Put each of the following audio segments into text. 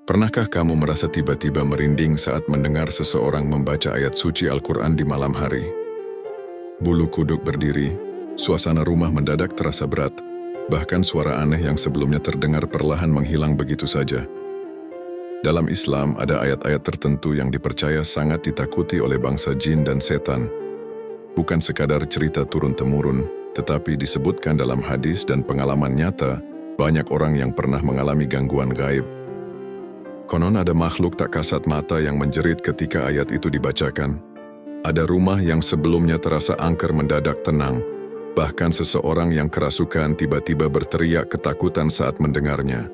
Pernahkah kamu merasa tiba-tiba merinding saat mendengar seseorang membaca ayat suci Al-Quran di malam hari? Bulu kuduk berdiri, suasana rumah mendadak terasa berat, bahkan suara aneh yang sebelumnya terdengar perlahan menghilang begitu saja. Dalam Islam ada ayat-ayat tertentu yang dipercaya sangat ditakuti oleh bangsa jin dan setan. Bukan sekadar cerita turun-temurun, tetapi disebutkan dalam hadis dan pengalaman nyata, banyak orang yang pernah mengalami gangguan gaib. Konon ada makhluk tak kasat mata yang menjerit ketika ayat itu dibacakan. Ada rumah yang sebelumnya terasa angker mendadak tenang. Bahkan seseorang yang kerasukan tiba-tiba berteriak ketakutan saat mendengarnya.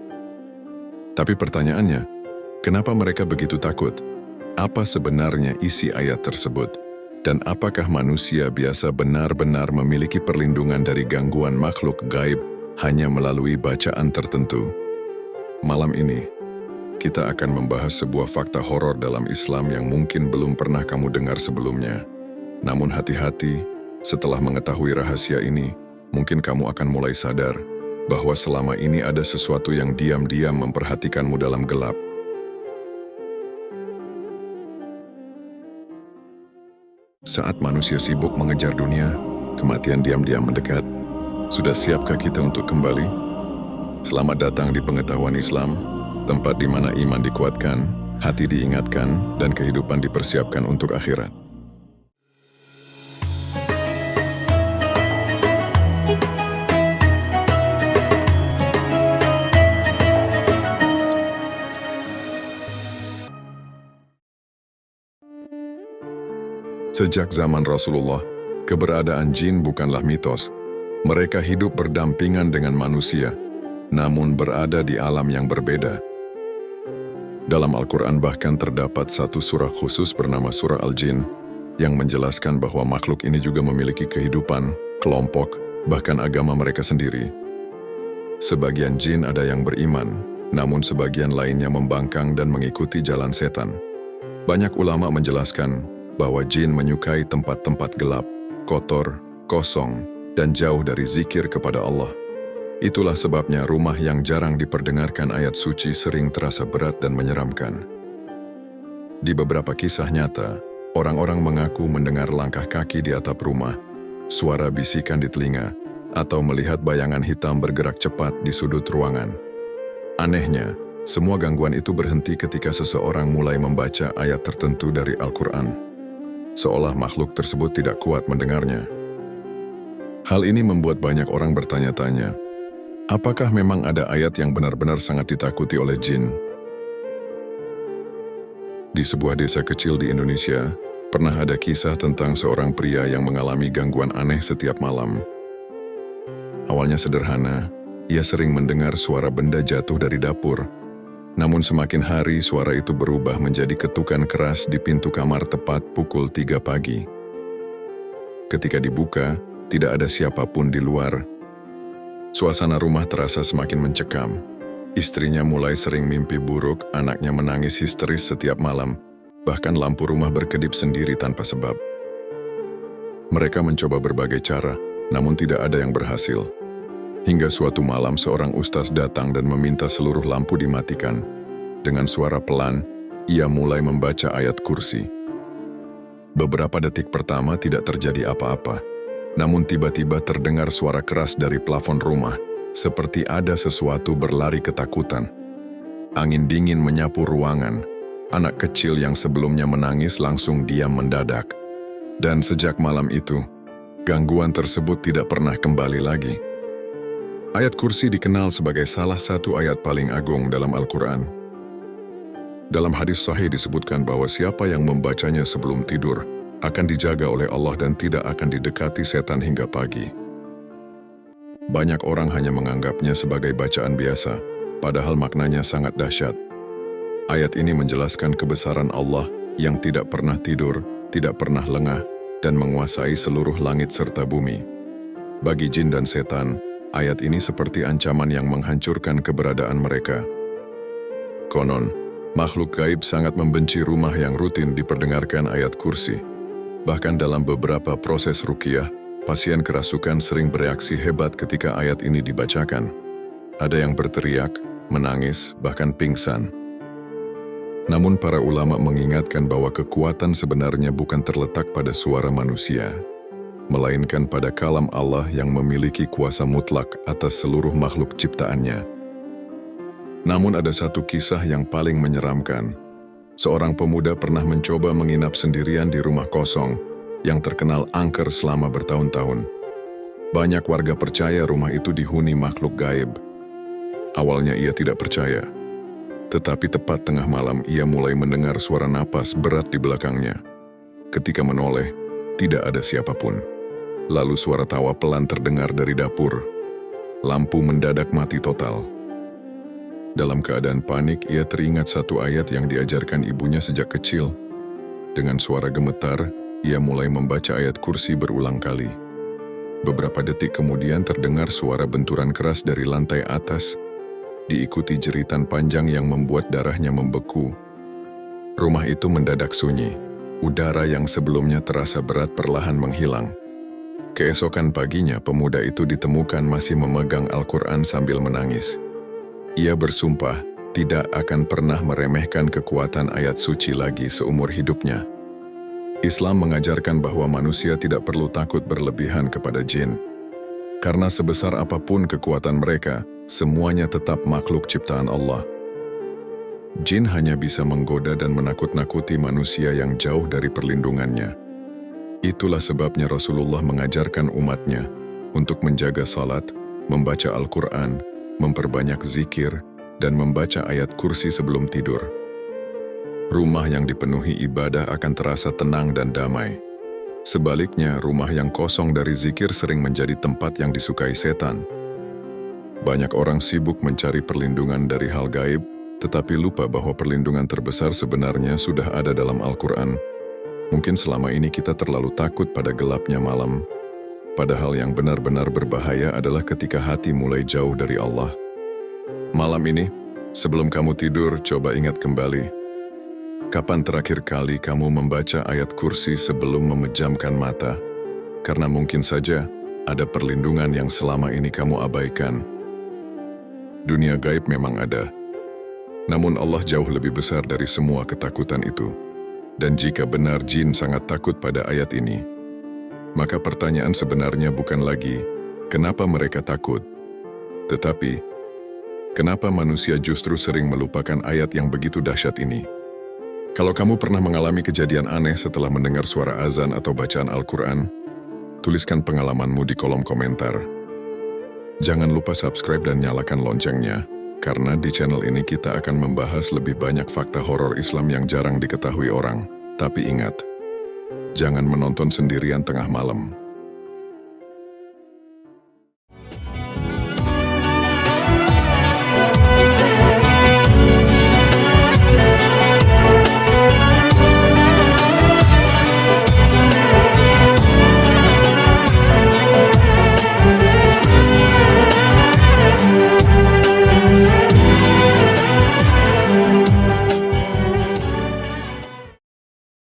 Tapi pertanyaannya, kenapa mereka begitu takut? Apa sebenarnya isi ayat tersebut? Dan apakah manusia biasa benar-benar memiliki perlindungan dari gangguan makhluk gaib hanya melalui bacaan tertentu? Malam ini, kita akan membahas sebuah fakta horor dalam Islam yang mungkin belum pernah kamu dengar sebelumnya. Namun hati-hati, setelah mengetahui rahasia ini, mungkin kamu akan mulai sadar bahwa selama ini ada sesuatu yang diam-diam memperhatikanmu dalam gelap. Saat manusia sibuk mengejar dunia, kematian diam-diam mendekat. Sudah siapkah kita untuk kembali? Selamat datang di Pengetahuan Islam, tempat di mana iman dikuatkan, hati diingatkan, dan kehidupan dipersiapkan untuk akhirat. Sejak zaman Rasulullah, keberadaan jin bukanlah mitos. Mereka hidup berdampingan dengan manusia, namun berada di alam yang berbeda. Dalam Al-Quran bahkan terdapat satu surah khusus bernama Surah Al-Jin yang menjelaskan bahwa makhluk ini juga memiliki kehidupan, kelompok, bahkan agama mereka sendiri. Sebagian jin ada yang beriman, namun sebagian lainnya membangkang dan mengikuti jalan setan. Banyak ulama menjelaskan bahwa jin menyukai tempat-tempat gelap, kotor, kosong, dan jauh dari zikir kepada Allah. Itulah sebabnya rumah yang jarang diperdengarkan ayat suci sering terasa berat dan menyeramkan. Di beberapa kisah nyata, orang-orang mengaku mendengar langkah kaki di atap rumah, suara bisikan di telinga, atau melihat bayangan hitam bergerak cepat di sudut ruangan. Anehnya, semua gangguan itu berhenti ketika seseorang mulai membaca ayat tertentu dari Al-Quran, seolah makhluk tersebut tidak kuat mendengarnya. Hal ini membuat banyak orang bertanya-tanya, apakah memang ada ayat yang benar-benar sangat ditakuti oleh jin? Di sebuah desa kecil di Indonesia, pernah ada kisah tentang seorang pria yang mengalami gangguan aneh setiap malam. Awalnya sederhana, ia sering mendengar suara benda jatuh dari dapur. Namun semakin hari suara itu berubah menjadi ketukan keras di pintu kamar tepat pukul 3 pagi. Ketika dibuka, tidak ada siapapun di luar. Suasana rumah terasa semakin mencekam. Istrinya mulai sering mimpi buruk, anaknya menangis histeris setiap malam, bahkan lampu rumah berkedip sendiri tanpa sebab. Mereka mencoba berbagai cara, namun tidak ada yang berhasil. Hingga suatu malam seorang ustaz datang dan meminta seluruh lampu dimatikan. Dengan suara pelan, ia mulai membaca ayat kursi. Beberapa detik pertama tidak terjadi apa-apa. Namun tiba-tiba terdengar suara keras dari plafon rumah, seperti ada sesuatu berlari ketakutan. Angin dingin menyapu ruangan. Anak kecil yang sebelumnya menangis langsung diam mendadak. Dan sejak malam itu, gangguan tersebut tidak pernah kembali lagi. Ayat kursi dikenal sebagai salah satu ayat paling agung dalam Al-Quran. Dalam hadis sahih disebutkan bahwa siapa yang membacanya sebelum tidur akan dijaga oleh Allah dan tidak akan didekati setan hingga pagi. Banyak orang hanya menganggapnya sebagai bacaan biasa, padahal maknanya sangat dahsyat. Ayat ini menjelaskan kebesaran Allah yang tidak pernah tidur, tidak pernah lengah, dan menguasai seluruh langit serta bumi. Bagi jin dan setan, ayat ini seperti ancaman yang menghancurkan keberadaan mereka. Konon, makhluk gaib sangat membenci rumah yang rutin diperdengarkan ayat kursi. Bahkan dalam beberapa proses ruqyah, pasien kerasukan sering bereaksi hebat ketika ayat ini dibacakan. Ada yang berteriak, menangis, bahkan pingsan. Namun para ulama mengingatkan bahwa kekuatan sebenarnya bukan terletak pada suara manusia, melainkan pada kalam Allah yang memiliki kuasa mutlak atas seluruh makhluk ciptaannya. Namun ada satu kisah yang paling menyeramkan. Seorang pemuda pernah mencoba menginap sendirian di rumah kosong yang terkenal angker selama bertahun-tahun. Banyak warga percaya rumah itu dihuni makhluk gaib. Awalnya ia tidak percaya, tetapi tepat tengah malam ia mulai mendengar suara napas berat di belakangnya. Ketika menoleh, tidak ada siapapun. Lalu suara tawa pelan terdengar dari dapur. Lampu mendadak mati total. Dalam keadaan panik, ia teringat satu ayat yang diajarkan ibunya sejak kecil. Dengan suara gemetar, ia mulai membaca ayat kursi berulang kali. Beberapa detik kemudian terdengar suara benturan keras dari lantai atas, diikuti jeritan panjang yang membuat darahnya membeku. Rumah itu mendadak sunyi. Udara yang sebelumnya terasa berat perlahan menghilang. Keesokan paginya, pemuda itu ditemukan masih memegang Al-Quran sambil menangis. Ia bersumpah tidak akan pernah meremehkan kekuatan ayat suci lagi seumur hidupnya. Islam mengajarkan bahwa manusia tidak perlu takut berlebihan kepada jin. Karena sebesar apapun kekuatan mereka, semuanya tetap makhluk ciptaan Allah. Jin hanya bisa menggoda dan menakut-nakuti manusia yang jauh dari perlindungannya. Itulah sebabnya Rasulullah mengajarkan umatnya untuk menjaga salat, membaca Al-Quran, memperbanyak zikir, dan membaca ayat kursi sebelum tidur. Rumah yang dipenuhi ibadah akan terasa tenang dan damai. Sebaliknya, rumah yang kosong dari zikir sering menjadi tempat yang disukai setan. Banyak orang sibuk mencari perlindungan dari hal gaib, tetapi lupa bahwa perlindungan terbesar sebenarnya sudah ada dalam Al-Quran. Mungkin selama ini kita terlalu takut pada gelapnya malam, padahal yang benar-benar berbahaya adalah ketika hati mulai jauh dari Allah. Malam ini, sebelum kamu tidur, coba ingat kembali. Kapan terakhir kali kamu membaca ayat kursi sebelum memejamkan mata? Karena mungkin saja ada perlindungan yang selama ini kamu abaikan. Dunia gaib memang ada, namun Allah jauh lebih besar dari semua ketakutan itu. Dan jika benar jin sangat takut pada ayat ini, maka pertanyaan sebenarnya bukan lagi, kenapa mereka takut? Tetapi, kenapa manusia justru sering melupakan ayat yang begitu dahsyat ini? Kalau kamu pernah mengalami kejadian aneh setelah mendengar suara azan atau bacaan Al-Quran, tuliskan pengalamanmu di kolom komentar. Jangan lupa subscribe dan nyalakan loncengnya, karena di channel ini kita akan membahas lebih banyak fakta horor Islam yang jarang diketahui orang. Tapi ingat, jangan menonton sendirian tengah malam.